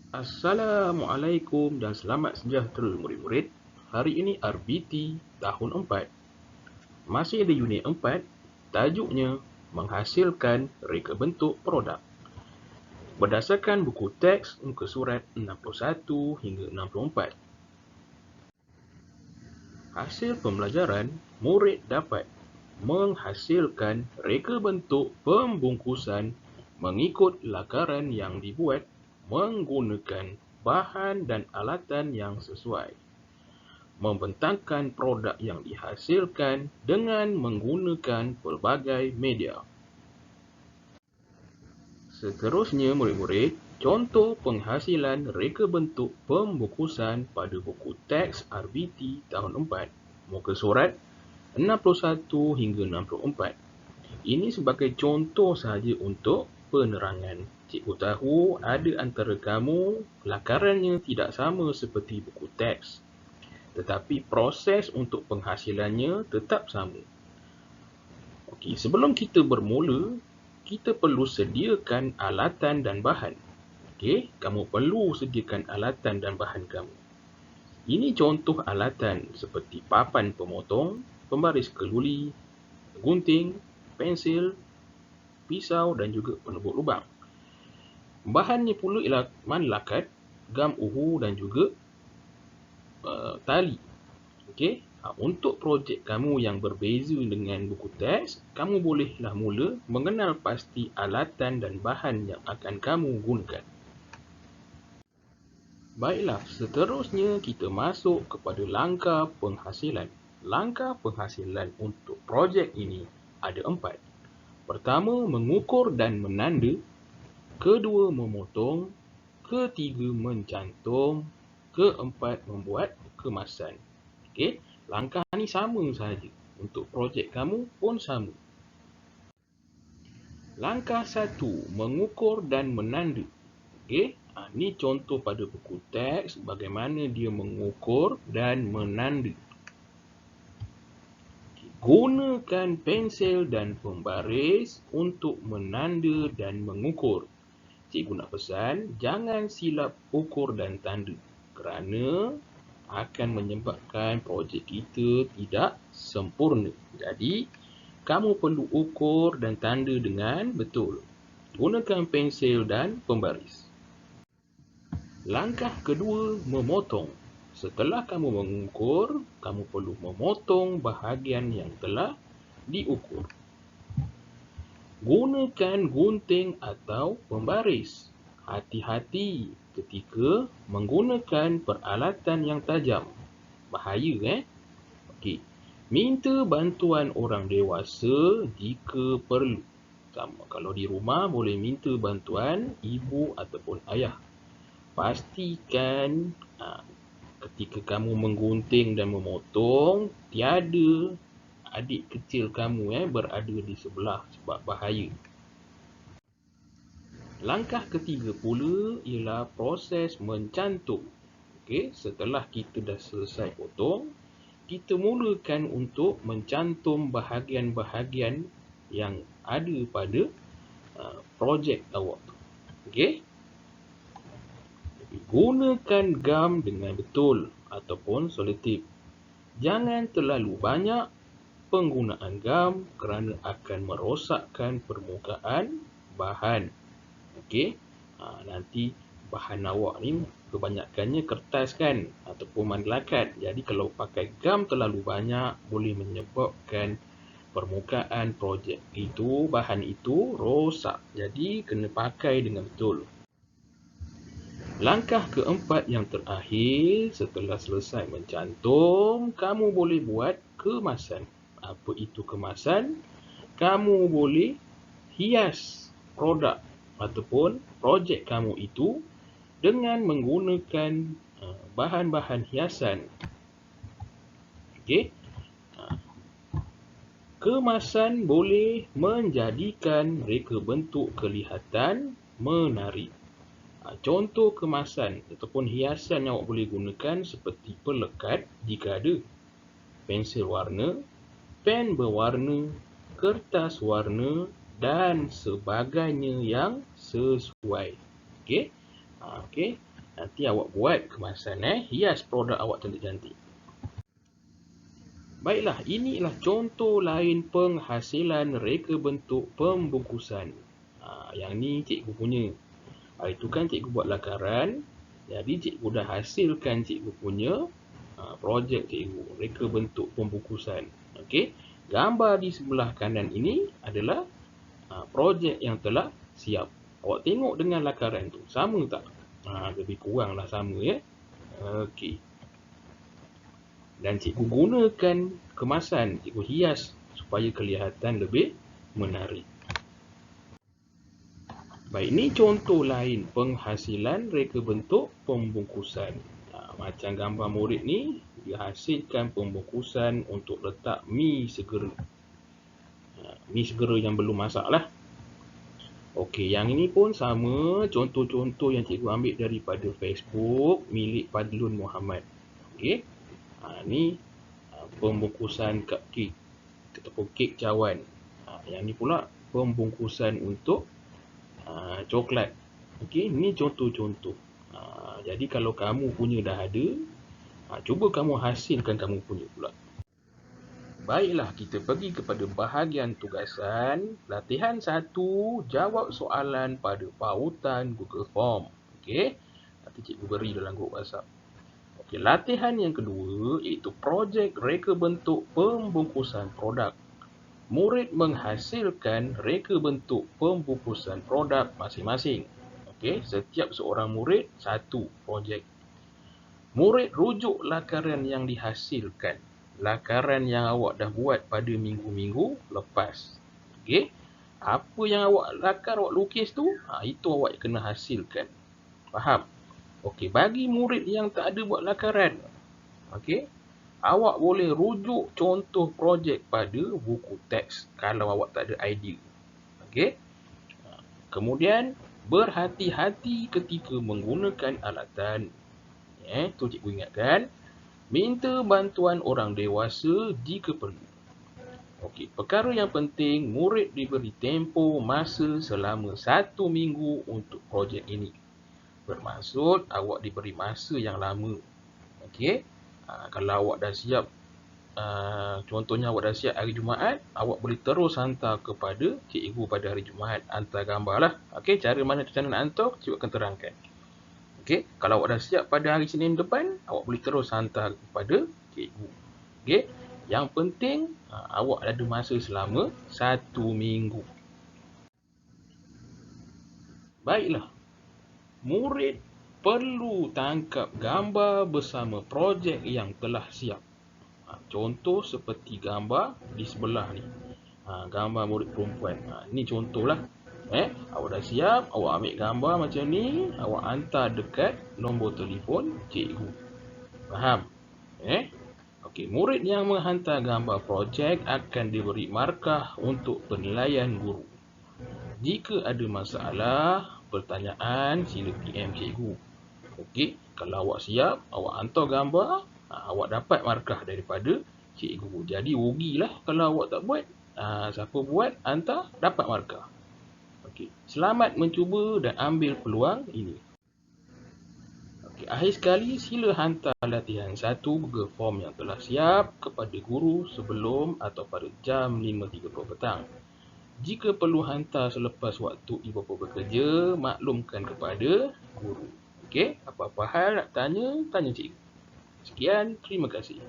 Assalamualaikum dan selamat sejahtera murid-murid. Hari ini RBT tahun 4. Masih ada unit 4, tajuknya menghasilkan reka bentuk produk. Berdasarkan buku teks muka surat 61 hingga 64. Hasil pembelajaran, murid dapat menghasilkan reka bentuk pembungkusan mengikut lakaran yang dibuat menggunakan bahan dan alatan yang sesuai. Membentangkan produk yang dihasilkan dengan menggunakan pelbagai media. Seterusnya, murid-murid, contoh penghasilan reka bentuk pembungkusan pada buku teks RBT tahun 4, muka surat 61 hingga 64. Ini sebagai contoh sahaja untuk penerangan. Cikgu tahu ada antara kamu lakarannya tidak sama seperti buku teks, tetapi proses untuk penghasilannya tetap sama. Okey, sebelum kita bermula, kita perlu sediakan alatan dan bahan. Okey, kamu perlu sediakan alatan dan bahan kamu. Ini contoh alatan seperti papan pemotong, pembaris keluli, gunting, pensil, pisau dan juga penebuk lubang. Bahannya pula ialah manlakat, gam uhu dan juga tali. Okey, untuk projek kamu yang berbeza dengan buku teks, kamu bolehlah mula mengenal pasti alatan dan bahan yang akan kamu gunakan. Baiklah, seterusnya kita masuk kepada langkah penghasilan. Langkah penghasilan untuk projek ini ada 4. Pertama, mengukur dan menanda. Kedua, memotong. Ketiga, mencantum. Keempat, membuat kemasan. Okey, langkah ni sama sahaja. Untuk projek kamu pun sama. Langkah 1, mengukur dan menanda. Okey, ni contoh pada buku teks bagaimana dia mengukur dan menanda. Gunakan pensil dan pembaris untuk menanda dan mengukur. Cikgu nak pesan, jangan silap ukur dan tanda kerana akan menyebabkan projek kita tidak sempurna. Jadi, kamu perlu ukur dan tanda dengan betul. Gunakan pensil dan pembaris. Langkah kedua, memotong. Setelah kamu mengukur, kamu perlu memotong bahagian yang telah diukur. Gunakan gunting atau pembaris. Hati-hati ketika menggunakan peralatan yang tajam. Bahaya, Okey. Minta bantuan orang dewasa jika perlu. Sama, kalau di rumah boleh minta bantuan ibu ataupun ayah. Pastikan ketika kamu menggunting dan memotong, tiada adik kecil kamu berada di sebelah sebab bahaya. Langkah ketiga pula ialah proses mencantum. Okey, setelah kita dah selesai potong, kita mulakan untuk mencantum bahagian-bahagian yang ada pada projek awak. Okey? Gunakan gam dengan betul ataupun selotip. Jangan terlalu banyak penggunaan gam kerana akan merosakkan permukaan bahan. Okey? Nanti bahan awak ni kebanyakannya kertas kan ataupun manlakat. Jadi kalau pakai gam terlalu banyak boleh menyebabkan permukaan projek itu, bahan itu rosak. Jadi kena pakai dengan betul. Langkah keempat yang terakhir, setelah selesai mencantum, kamu boleh buat kemasan. Apa itu kemasan? Kamu boleh hias produk ataupun projek kamu itu dengan menggunakan bahan-bahan hiasan. Okey? Kemasan boleh menjadikan reka bentuk kelihatan menarik. Contoh kemasan ataupun hiasan yang awak boleh gunakan seperti pelekat jika ada, pensil warna, pen berwarna, kertas warna dan sebagainya yang sesuai. Okey? Nanti awak buat kemasan hias produk awak cantik-cantik. Baiklah, inilah contoh lain penghasilan reka bentuk pembungkusan. Yang ni cikgu punya. Hari tu kan cikgu buat lakaran. Jadi cikgu dah hasilkan cikgu punya projek cikgu, reka bentuk pembungkusan. Okey. Gambar di sebelah kanan ini adalah projek yang telah siap. Awak tengok dengan lakaran tu, sama tak? Lebih kuranglah sama ya. Okey. Dan cikgu gunakan kemasan, cikgu hias supaya kelihatan lebih menarik. Baik, ini contoh lain penghasilan reka bentuk pembungkusan. Macam gambar murid ni, dihasilkan pembungkusan untuk letak mi segera. Mi segera yang belum masak lah. Okey, yang ini pun sama, contoh-contoh yang cikgu ambil daripada Facebook milik Fadlun Muhammad. Okey. Ni pembungkusan cupcake ataupun kek cawan. Yang ni pula pembungkusan untuk coklat. Okey, ni contoh-contoh. Jadi kalau kamu punya dah ada, cuba kamu hasilkan kamu punya pula. Baiklah, kita pergi kepada bahagian tugasan. Latihan 1, jawab soalan pada pautan Google Form. Okey, nanti cikgu beri dalam grup WhatsApp. Okey, latihan yang kedua iaitu projek reka bentuk pembungkusan produk. Murid menghasilkan reka bentuk pembungkusan produk masing-masing. Okey, setiap seorang murid satu projek. Murid rujuk lakaran yang dihasilkan. Lakaran yang awak dah buat pada minggu-minggu lepas. Okey, apa yang awak lakar, awak lukis tu, itu awak kena hasilkan. Faham? Okey, bagi murid yang tak ada buat lakaran, okey, awak boleh rujuk contoh projek pada buku teks kalau awak tak ada idea. Okey. Kemudian, berhati-hati ketika menggunakan alatan. Tu cikgu ingatkan. Minta bantuan orang dewasa jika perlu. Okey, perkara yang penting, murid diberi tempoh masa selama 1 minggu untuk projek ini. Bermaksud awak diberi masa yang lama. Okey. Kalau awak dah siap, contohnya awak dah siap hari Jumaat, awak boleh terus hantar kepada cikgu pada hari Jumaat, hantar gambar lah. Okey, cara mana nak hantar, cikgu akan terangkan. Okey, kalau awak dah siap pada hari Senin depan, awak boleh terus hantar kepada cikgu. Okey, yang penting awak ada masa selama 1 minggu. Baiklah. Murid perlu tangkap gambar bersama projek yang telah siap. Contoh seperti gambar di sebelah ni. Gambar murid perempuan. Ini contohlah. Awak dah siap, awak ambil gambar macam ni, awak hantar dekat nombor telefon cikgu. Faham? Okey, murid yang menghantar gambar projek akan diberi markah untuk penilaian guru. Jika ada masalah, pertanyaan, sila PM cikgu. Okey, kalau awak siap, awak hantar gambar, awak dapat markah daripada cikgu. Jadi rugilah kalau awak tak buat. Siapa buat, hantar, dapat markah. Okey, selamat mencuba dan ambil peluang ini. Okey, akhir sekali sila hantar latihan 1 Google Form yang telah siap kepada guru sebelum atau pada jam 5.30 petang. Jika perlu hantar selepas waktu ibu bapa bekerja, maklumkan kepada guru. Okey, apa-apa hal nak tanya, tanya cikgu. Sekian, terima kasih.